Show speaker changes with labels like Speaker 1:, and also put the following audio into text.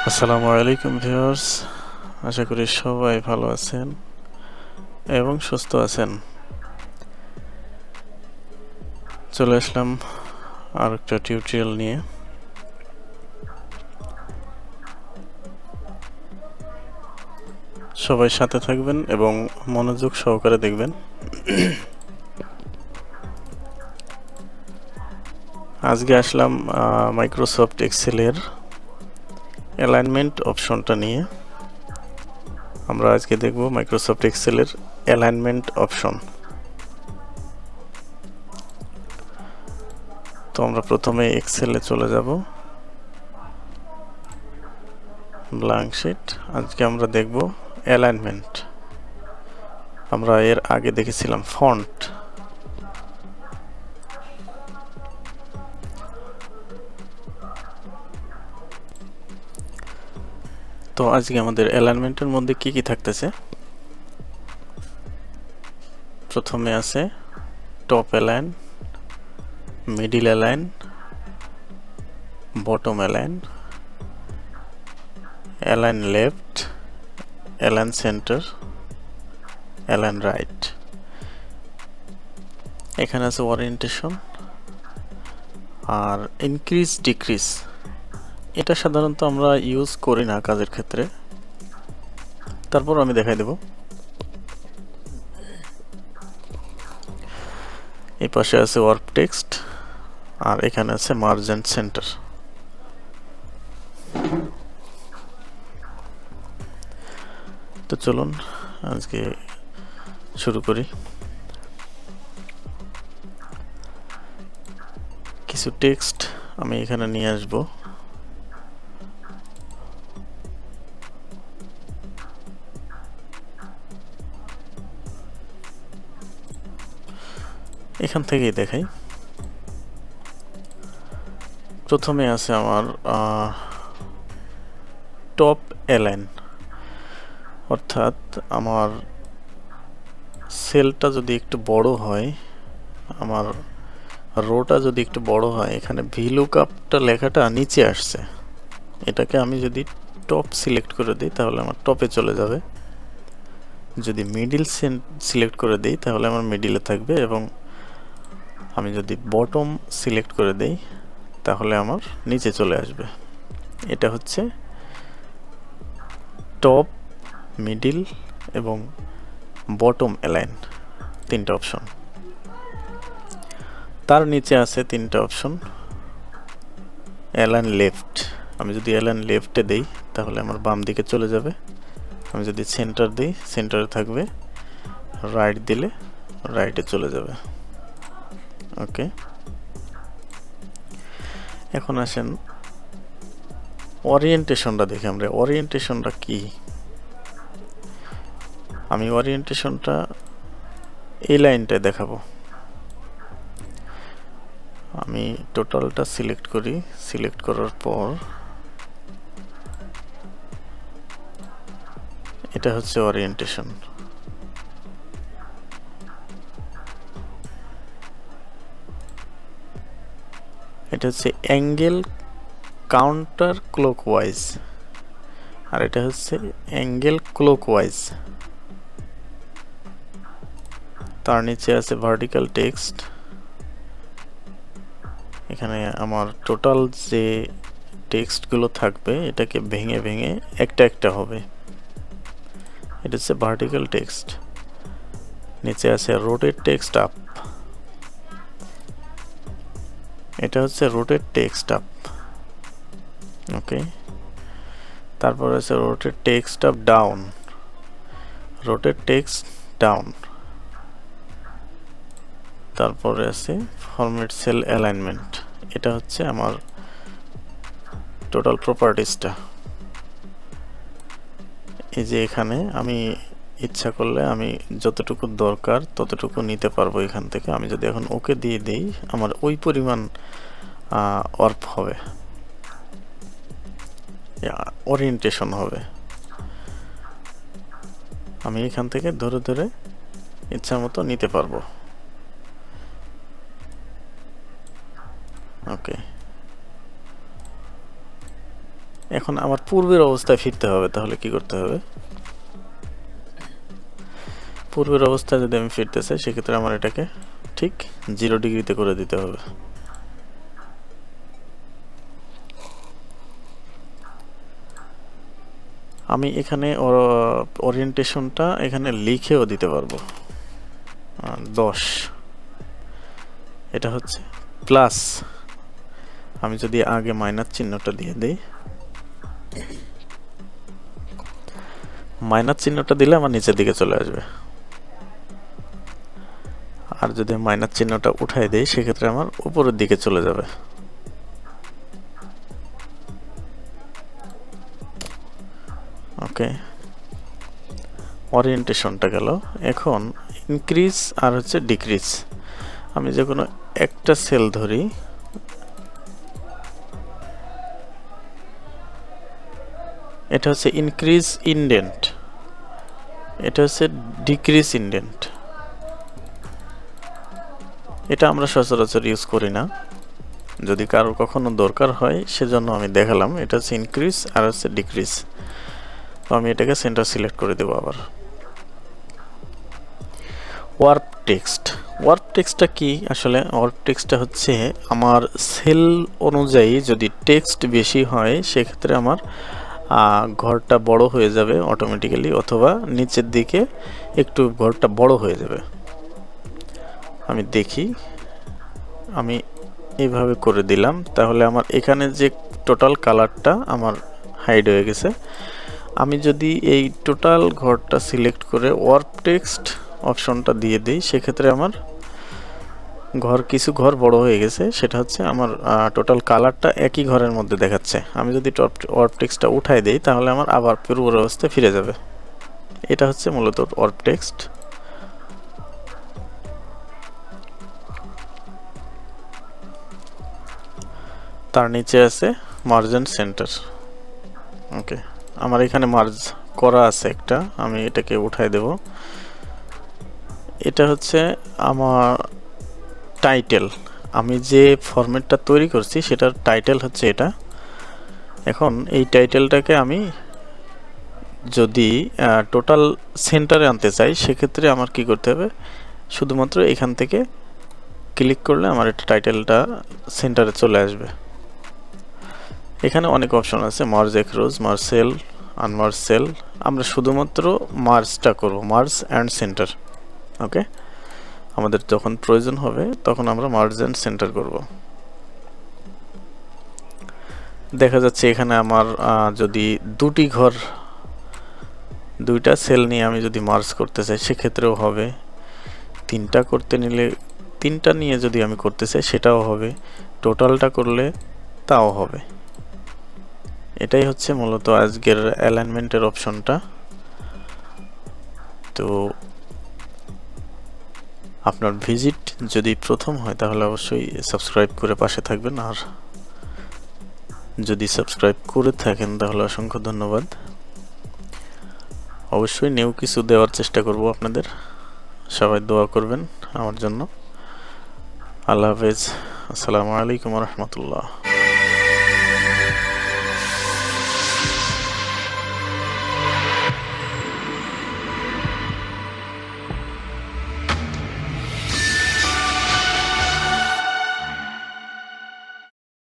Speaker 1: আসসালামু আলাইকুম ভিউয়ার্স, আশা করি সবাই ভালো আছেন এবং সুস্থ আছেন। চলে আসলাম আর একটা টিউটোরিয়াল নিয়ে। সবাই সাথে থাকবেন এবং মনোযোগ সহকারে দেখবেন। আজকে আসলাম মাইক্রোসফট এক্সেলের অ্যালাইনমেন্ট অপশনটা নিয়ে। আমরা আজকে দেখব মাইক্রোসফট এক্সেলের অ্যালাইনমেন্ট অপশন। তো আমরা প্রথমে এক্সেলে চলে যাব, ব্ল্যাঙ্ক শিট। আজকে আমরা দেখব অ্যালাইনমেন্ট। আমরা এর আগে দেখেছিলাম ফন্ট। তো আজকে আমাদের অ্যালাইনমেন্টের মধ্যে কি কি থাকতেছে, প্রথমে আছে top align, middle align, bottom align, align left, align centre, align right. এখানে আছে ওরিয়েন্টেশন আর ইনক্রিজ ডিক্রিজ। এটা সাধারণত আমরা ইউজ করি না কাজের ক্ষেত্রে, তারপর আমি দেখাই দেব। এই পাশে আছে ওয়ার্ক টেক্সট আর এখানে আছে মার্জেন্ট সেন্টার। তো চলুন আজকে শুরু করি। কিছু টেক্সট আমি এখানে নিয়ে আসব। এখান থেকেই দেখাই। প্রথমে আছে আমার টপ অ্যালাইন, অর্থাৎ আমার সেলটা যদি একটু বড় হয়, আমার রোটা যদি একটু বড় হয়, এখানে ভিলুকআপটা লেখাটা নিচে আসছে, এটাকে আমি যদি টপ সিলেক্ট করে দিই তাহলে আমার টপে চলে যাবে। যদি মিডিল সিলেক্ট করে দিই তাহলে আমার মিডিলে থাকবে, এবং আমি যদি বটম সিলেক্ট করে দিই তাহলে আমার নিচে চলে আসবে। এটা হচ্ছে টপ, মিডিল এবং বটম অ্যালাইন, তিনটা অপশন। তার নিচে আছে তিনটা অপশন অ্যালাইন লেফট। আমি যদি অ্যালাইন লেফটে দেই তাহলে আমার বাম দিকে চলে যাবে। আমি যদি সেন্টার দিই সেন্টারে থাকবে, রাইট দিলে রাইটে চলে যাবে। ওকে, এখন আসেন ওরিয়েন্টেশনটা দেখি আমরা। ওরিয়েন্টেশনটা কি? আমি ওরিয়েন্টেশনটা এই লাইনটায় দেখাবো। আমি টোটালটা সিলেক্ট করি, সিলেক্ট করার পর এটা হচ্ছে ওরিয়েন্টেশন। এটা হচ্ছে অ্যাঙ্গেল কাউন্টার ক্লকওয়াইজ, আর এটা হচ্ছে অ্যাঙ্গেল ক্লকওয়াইজ। তার নিচে আছে ভার্টিক্যাল টেক্সট। এখানে আমার টোটাল যে টেক্সটগুলো থাকবে এটাকে ভেঙে ভেঙে একটা একটা হবে, এটা হচ্ছে ভার্টিক্যাল টেক্সট। নিচে আছে রোটেট টেক্সট আপ, এটা হচ্ছে রোটেট টেক্সট আপ। ওকে, তারপর আছে rotate text up down, rotate text down. তারপরে আছে ফরম্যাট সেল অ্যালাইনমেন্ট, এটা হচ্ছে আমার টোটাল প্রপার্টিসটা। এই যে এখানে আমি ইচ্ছা করলে আমি যতটুকু দরকার ততটুকু নিতে পারবো এখান থেকে। আমি যদি এখন ওকে দিয়ে দিই আমার ওই পরিমাণ ওয়ার্ক হবে, ওরিয়েন্টেশন হবে। আমি এখান থেকে ধরে ধরে ইচ্ছা মতো নিতে পারবো। ওকে, এখন আমার পূর্বের অবস্থায় ফিরতে হবে, তাহলে কি করতে হবে? পূর্বের অবস্থায় যদি আমি ফিরতে চাই সেক্ষেত্রে আমার এটাকে ঠিক 0 ডিগ্রিতে করে দিতে হবে। আমি এখানে ওরিয়েন্টেশনটা এখানে লিখেও দিতে পারবো 10, এটা হচ্ছে প্লাস। আমি যদি আগে মাইনাস চিহ্নটা দিয়ে দিই, মাইনাস চিহ্নটা দিলে আমার নিচের দিকে চলে আসবে, আর যদি মাইনাস চিহ্নটা উঠাই দেই সেক্ষেত্রে আমার উপরের দিকে চলে যাবে। ওকে, ওরিয়েন্টেশনটা গেল। এখন ইনক্রিজ আর হচ্ছে ডিক্রিজ, আমি যে কোনো একটা সেল ধরি, এটা হচ্ছে ইনক্রিজ ইনডেন্ট, এটা হচ্ছে ডিক্রিজ ইনডেন্ট। এটা আমরা সচরাচর ইউজ করি না, যদি কারোর কখনো দরকার হয় সেজন্য আমি দেখালাম। এটা হচ্ছে ইনক্রিজ আর হচ্ছে ডিক্রিজ। তো আমি এটাকে সেন্টার সিলেক্ট করে দেবো আবার। ওয়ার্প টেক্সট, ওয়ার্প টেক্সটটা কি আসলে? ওয়ার্প টেক্সটটা হচ্ছে আমার সেল অনুযায়ী যদি টেক্সট বেশি হয় সেক্ষেত্রে আমার ঘরটা বড় হয়ে যাবে অটোমেটিক্যালি, অথবা নিচের দিকে একটু ঘরটা বড় হয়ে যাবে। আমি দেখি, আমি এইভাবে করে দিলাম, তাহলে আমার এখানে যে টোটাল কালারটা আমার হাইড হয়ে গেছে। আমি যদি এই টোটাল ঘরটা সিলেক্ট করে ওয়ার্প টেক্সট অপশনটা দিয়ে দিই সেক্ষেত্রে আমার কিছু ঘর বড় হয়ে গেছে, সেটা হচ্ছে আমার টোটাল কালারটা একই ঘরের মধ্যে দেখাচ্ছে। আমি যদি ওয়ার্প টেক্সটটা উঠাই দেই তাহলে আমার আবার পূর্বের অবস্থায় ফিরে যাবে। এটা হচ্ছে মূলত ওয়ার্প টেক্সট। তার নিচে আছে মার্জ এন্ড সেন্টার। ওকে, আমার এখানে মার্জ করা আছে একটা, আমি এটাকে উঠাই দেব। এটা হচ্ছে আমার টাইটেল, আমি যে ফরম্যাটটা তৈরি করছি সেটার টাইটেল হচ্ছে এটা। এখন এই টাইটেলটাকে আমি যদি টোটাল সেন্টারে আনতে চাই সেক্ষেত্রে আমার কি করতে হবে? শুধুমাত্র এখান থেকে ক্লিক করলে আমার এটা টাইটেলটা সেন্টারে চলে আসবে। এখানে অনেক অপশন আছে, merge across, merge cell, unmerge cell. আমরা শুধুমাত্র মার্জটা করব, মার্জ অ্যান্ড সেন্টার। ওকে, আমাদের যখন প্রয়োজন হবে তখন আমরা মার্জ অ্যান্ড সেন্টার করব। দেখা যাচ্ছে এখানে আমার যদি দুইটা সেল নিয়ে আমি যদি মার্জ করতে চাই সেক্ষেত্রেও হবে, তিনটা নিয়ে যদি আমি করতে চাই সেটাও হবে, টোটালটা করলে তাও হবে। এটাই হচ্ছে মূলত আজকের অ্যালাইনমেন্টের অপশনটা। তো আপনার ভিজিট যদি প্রথম হয় তাহলে অবশ্যই সাবস্ক্রাইব করে পাশে থাকবেন, আর যদি সাবস্ক্রাইব করে থাকেন তাহলে অসংখ্য ধন্যবাদ। অবশ্যই নিউ কিছু দেওয়ার চেষ্টা করব আপনাদের, সবাই দোয়া করবেন আমার জন্য। আল্লাহ হাফেজ, আসসালামু আলাইকুম রহমতুল্লাহ।